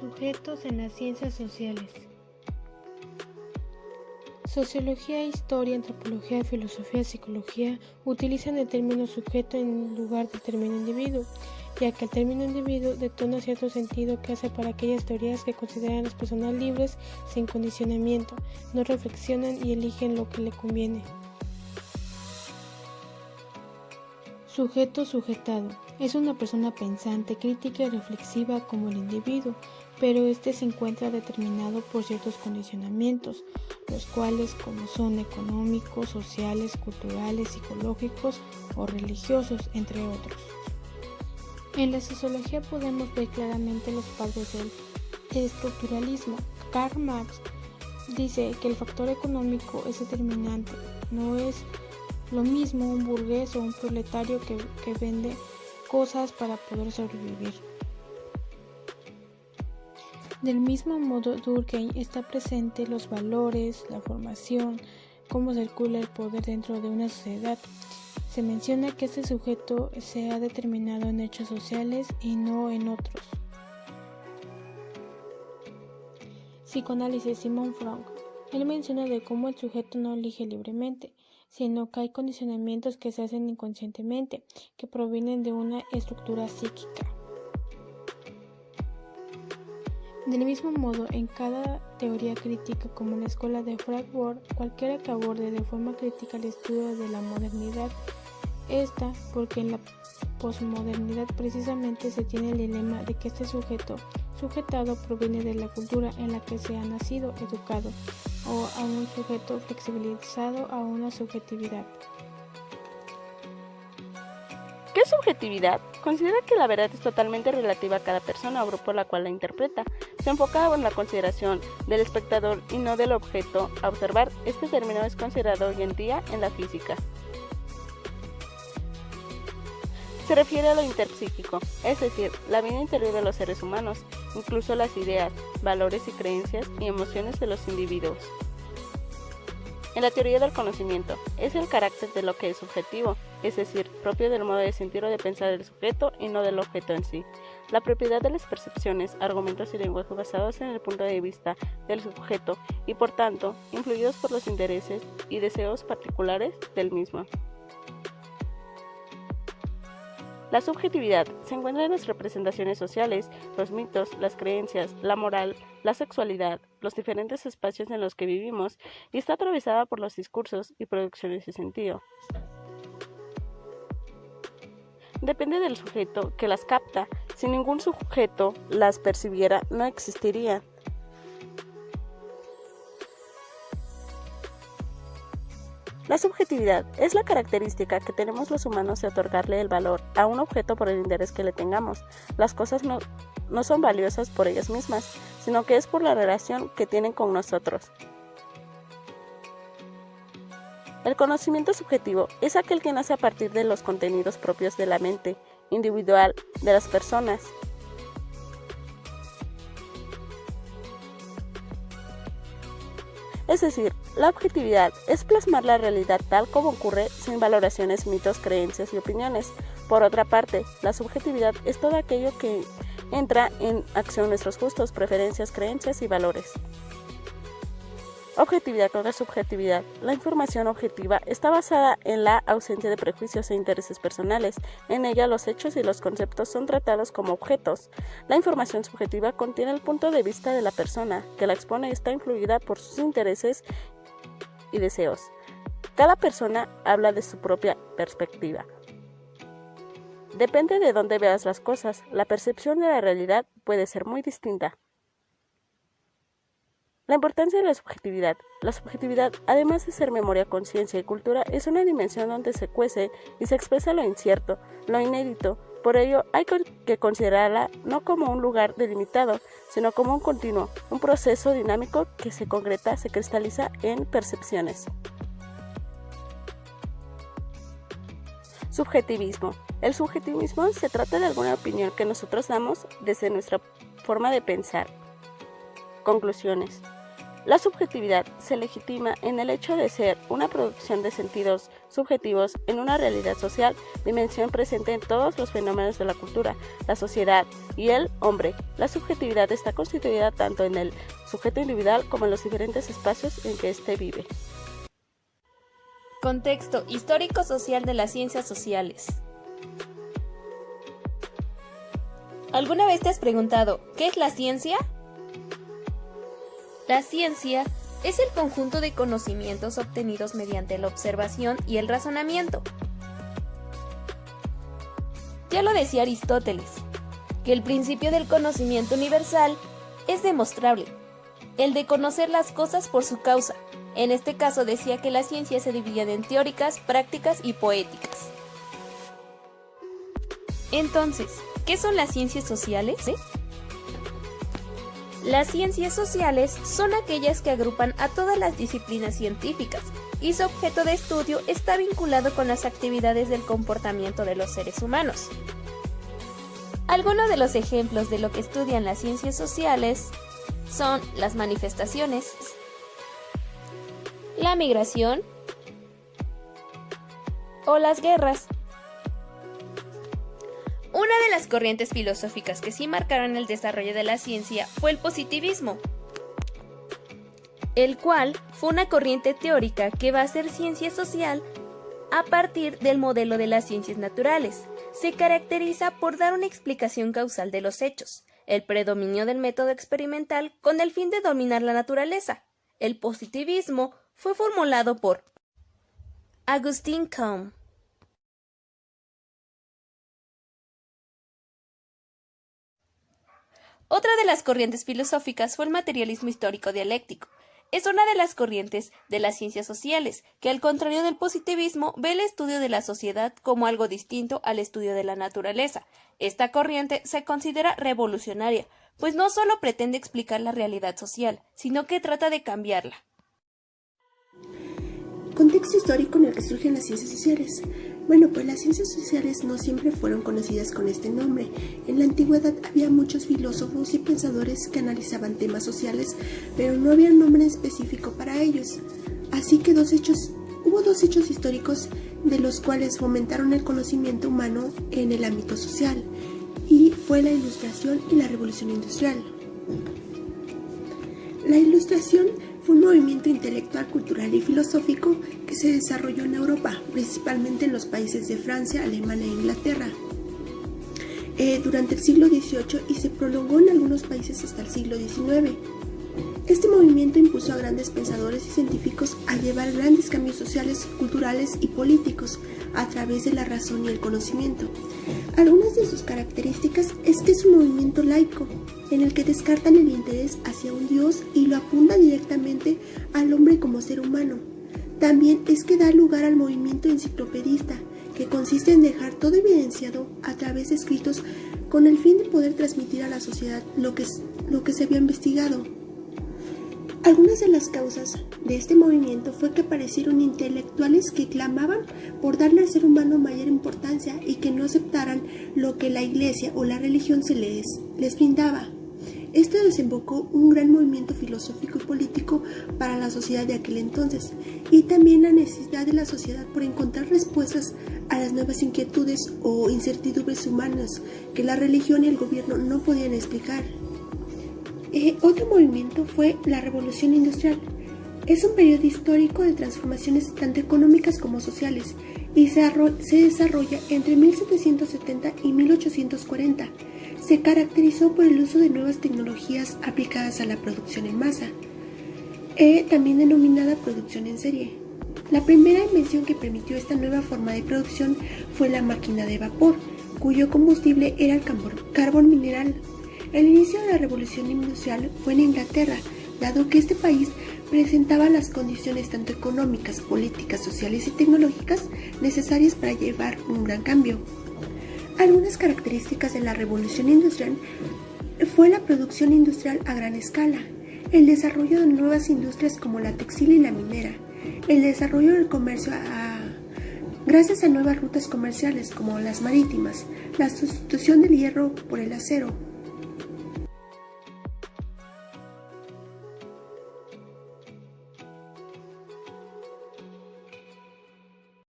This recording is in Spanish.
Sujetos en las ciencias sociales. Sociología, historia, antropología, filosofía, psicología utilizan el término sujeto en lugar del término individuo, ya que el término individuo detona cierto sentido que hace para aquellas teorías que consideran a las personas libres sin condicionamiento, no reflexionan y eligen lo que le conviene. Sujeto sujetado. Es una persona pensante, crítica y reflexiva como el individuo, pero este se encuentra determinado por ciertos condicionamientos, los cuales como son económicos, sociales, culturales, psicológicos o religiosos, entre otros. En la sociología podemos ver claramente los padres del estructuralismo. Karl Marx dice que el factor económico es determinante, no es lo mismo un burgués o un proletario que vende cosas para poder sobrevivir. Del mismo modo, Durkheim está presente los valores, la formación, cómo circula el poder dentro de una sociedad. Se menciona que este sujeto se ha determinado en hechos sociales y no en otros. Psicoanálisis. Sigmund Freud. Él menciona de cómo el sujeto no elige libremente, sino que hay condicionamientos que se hacen inconscientemente, que provienen de una estructura psíquica. Del mismo modo, en cada teoría crítica, como en la escuela de Frankfurt, cualquiera que aborde de forma crítica el estudio de la modernidad, porque en la posmodernidad precisamente se tiene el dilema de que este sujetado proviene de la cultura en la que se ha nacido, educado, o a un sujeto flexibilizado a una subjetividad. ¿Qué es subjetividad? Considera que la verdad es totalmente relativa a cada persona o grupo a la cual la interpreta. Se enfoca en la consideración del espectador y no del objeto a observar. Este término es considerado hoy en día en la física. Se refiere a lo interpsíquico, es decir, la vida interior de los seres humanos, incluso las ideas, valores y creencias y emociones de los individuos. En la teoría del conocimiento, es el carácter de lo que es subjetivo, es decir, propio del modo de sentir o de pensar del sujeto y no del objeto en sí. La propiedad de las percepciones, argumentos y lenguaje basados en el punto de vista del sujeto y, por tanto, influidos por los intereses y deseos particulares del mismo. La subjetividad se encuentra en las representaciones sociales, los mitos, las creencias, la moral, la sexualidad, los diferentes espacios en los que vivimos y está atravesada por los discursos y producciones de sentido. Depende del sujeto que las capta. Si ningún sujeto las percibiera, no existiría. La subjetividad es la característica que tenemos los humanos de otorgarle el valor a un objeto por el interés que le tengamos. Las cosas no son valiosas por ellas mismas, sino que es por la relación que tienen con nosotros. El conocimiento subjetivo es aquel que nace a partir de los contenidos propios de la mente individual de las personas. Es decir, la objetividad es plasmar la realidad tal como ocurre sin valoraciones, mitos, creencias y opiniones. Por otra parte, la subjetividad es todo aquello que entra en acción nuestros gustos, preferencias, creencias y valores. Objetividad contra subjetividad. La información objetiva está basada en la ausencia de prejuicios e intereses personales. En ella, los hechos y los conceptos son tratados como objetos. La información subjetiva contiene el punto de vista de la persona que la expone y está influida por sus intereses y deseos. Cada persona habla de su propia perspectiva. Depende de dónde veas las cosas, la percepción de la realidad puede ser muy distinta. La importancia de la subjetividad. La subjetividad, además de ser memoria, conciencia y cultura, es una dimensión donde se cuece y se expresa lo incierto, lo inédito. Por ello, hay que considerarla no como un lugar delimitado, sino como un continuo, un proceso dinámico que se concreta, se cristaliza en percepciones. Subjetivismo. El subjetivismo se trata de alguna opinión que nosotros damos desde nuestra forma de pensar. Conclusiones. La subjetividad se legitima en el hecho de ser una producción de sentidos subjetivos en una realidad social, dimensión presente en todos los fenómenos de la cultura, la sociedad y el hombre. La subjetividad está constituida tanto en el sujeto individual como en los diferentes espacios en que éste vive. Contexto histórico-social de las ciencias sociales. ¿Alguna vez te has preguntado qué es la ciencia? La ciencia es el conjunto de conocimientos obtenidos mediante la observación y el razonamiento. Ya lo decía Aristóteles, que el principio del conocimiento universal es demostrable, el de conocer las cosas por su causa. En este caso decía que las ciencias se dividían en teóricas, prácticas y poéticas. Entonces, ¿qué son las ciencias sociales? Las ciencias sociales son aquellas que agrupan a todas las disciplinas científicas y su objeto de estudio está vinculado con las actividades del comportamiento de los seres humanos. Algunos de los ejemplos de lo que estudian las ciencias sociales son las manifestaciones, la migración o las guerras. Una de las corrientes filosóficas que sí marcaron el desarrollo de la ciencia fue el positivismo, el cual fue una corriente teórica que va a ser ciencia social a partir del modelo de las ciencias naturales. Se caracteriza por dar una explicación causal de los hechos, el predominio del método experimental con el fin de dominar la naturaleza. El positivismo fue formulado por Auguste Comte. Otra de las corrientes filosóficas fue el materialismo histórico dialéctico. Es una de las corrientes de las ciencias sociales, que al contrario del positivismo ve el estudio de la sociedad como algo distinto al estudio de la naturaleza. Esta corriente se considera revolucionaria, pues no solo pretende explicar la realidad social, sino que trata de cambiarla. Contexto histórico en el que surgen las ciencias sociales. Bueno, pues las ciencias sociales no siempre fueron conocidas con este nombre. En la antigüedad había muchos filósofos y pensadores que analizaban temas sociales, pero no había un nombre específico para ellos. Así que hubo dos hechos históricos de los cuales fomentaron el conocimiento humano en el ámbito social, y fue la Ilustración y la Revolución Industrial. La Ilustración fue un movimiento intelectual, cultural y filosófico que se desarrolló en Europa, principalmente en los países de Francia, Alemania e Inglaterra, durante el siglo XVIII y se prolongó en algunos países hasta el siglo XIX. Este movimiento impulsó a grandes pensadores y científicos a llevar grandes cambios sociales, culturales y políticos a través de la razón y el conocimiento. Algunas de sus características es que es un movimiento laico, en el que descartan el interés hacia un Dios y lo apuntan directamente al hombre como ser humano. También es que da lugar al movimiento enciclopedista, que consiste en dejar todo evidenciado a través de escritos con el fin de poder transmitir a la sociedad lo que se había investigado. Algunas de las causas de este movimiento fue que aparecieron intelectuales que clamaban por darle al ser humano mayor importancia y que no aceptaran lo que la iglesia o la religión les brindaba. Esto desembocó un gran movimiento filosófico y político para la sociedad de aquel entonces, y también la necesidad de la sociedad por encontrar respuestas a las nuevas inquietudes o incertidumbres humanas que la religión y el gobierno no podían explicar. Otro movimiento fue la Revolución Industrial. Es un periodo histórico de transformaciones tanto económicas como sociales y se desarrolla entre 1770 y 1840. Se caracterizó por el uso de nuevas tecnologías aplicadas a la producción en masa, también denominada producción en serie. La primera invención que permitió esta nueva forma de producción fue la máquina de vapor, cuyo combustible era el carbón mineral. El inicio de la Revolución Industrial fue en Inglaterra, dado que este país presentaba las condiciones tanto económicas, políticas, sociales y tecnológicas necesarias para llevar un gran cambio. Algunas características de la Revolución Industrial fue la producción industrial a gran escala, el desarrollo de nuevas industrias como la textil y la minera, el desarrollo del comercio gracias a nuevas rutas comerciales como las marítimas, la sustitución del hierro por el acero,